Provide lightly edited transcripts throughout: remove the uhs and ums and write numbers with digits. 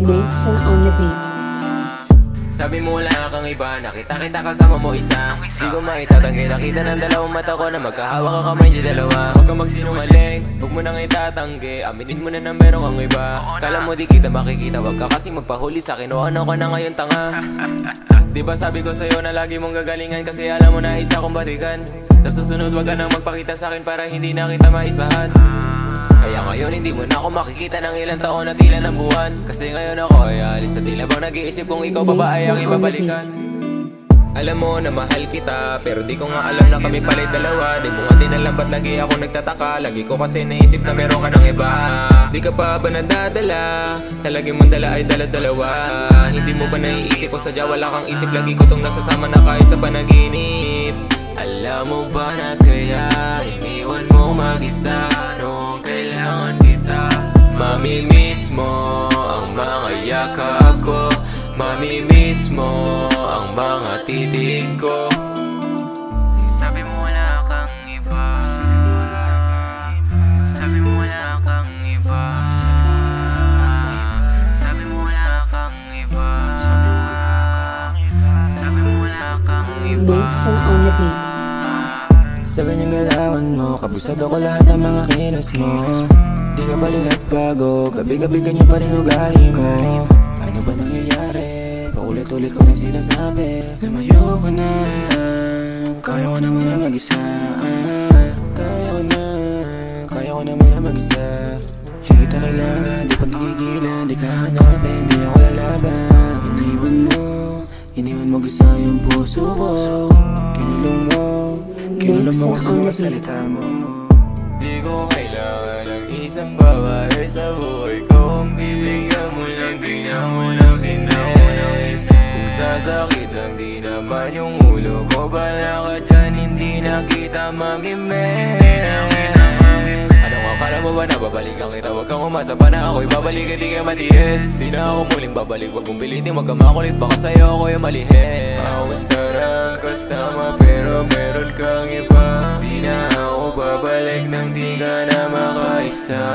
Mixin on the beat. Sabi mo wala kang iba, nakita kita kasama mo isa. Di ko maitatanggi, nakita ng dalawang mata ko na magkahawak ang kamay di dalawa. Huwag kang magsinungaling, huwag mo nang itatanggi. Aminin mo na na meron kang iba. Kala mo di kita makikita, huwag ka kasing magpahuli sa'kin. O ano ka na ngayon tanga? Di ba sabi ko sa'yo na lagi mong gagalingan, kasi alam mo na isa kong batikan. Sa susunod wag ka nang magpakita sa'kin para hindi na kita maisahan. Kaya ngayon hindi mo na ako makikita ng ilang taon na tila ng buwan. Kasi ngayon ako ay alis sa tila bang nag-iisip kung ikaw pa ba ay ang ibabalikan. Alam mo na mahal kita, pero di ko nga alam na kami pala'y dalawa. Di mo nga din alam ba't lagi ako nagtataka. Lagi ko kasi naisip na meron ka ng iba. Di ka pa ba nadadala, na lagi mong dala ay dala-dalawa? Hindi mo ba naiisip o sadya wala kang isip? Lagi ko tong nasasama na kahit sa panaginip. Alam mo ba na kaya iniwan mo mag-isa noong kailangan kita? Mamimiss mo ang mga yakap ko, mamimiss mo ang mga titig ko. Sabi mo wala kang iba, sabi mo wala kang iba, sabi mo wala kang iba, sabi mo wala kang iba. Mixin on the beat. Sa ganyang galawan mo, kabisado ko lahat ng mga kilos mo. Di ka balik at bago, gabi-gabi ganyan pa rin ugali mo. Ano ba nangyayari? Paulit-ulit ko na sinasabi, lumayo ka na. Kaya ko naman na mag-isa, kaya ko naman na mag-isa. Di kita kailangan, di pagkikilan, di ka hanapin, di ako lalaban. Iniwan mo gusto yung puso ko. Kinulong mo sa mga salita mo. Di ko kailangan ng isang babae sa buhay ko. Kung bibigyan mo lang, di na mo lang kinis. Kung sasakit lang, di naman yung ulo ko. Bala ka dyan, hindi na kita mamimiss. Anong akala mo ba na babalikan kita? Huwag kang umasa pa na ako'y babalik, di ka matiis. Di na ako muling babalik, huwag mong pilitin, huwag kang makulit. Baka sa'yo ako yung malihis. Ako sarang kasama pero meron kang iba. Di na ako babalik nang di ka na makaisa.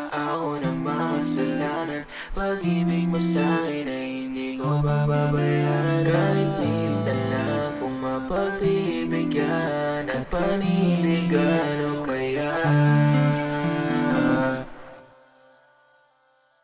Ako na makasalanan, pag-ibig mo sa'kin ay hindi ko bababayaran. Kahit minsan lang kung mapagbibigyan at panindigan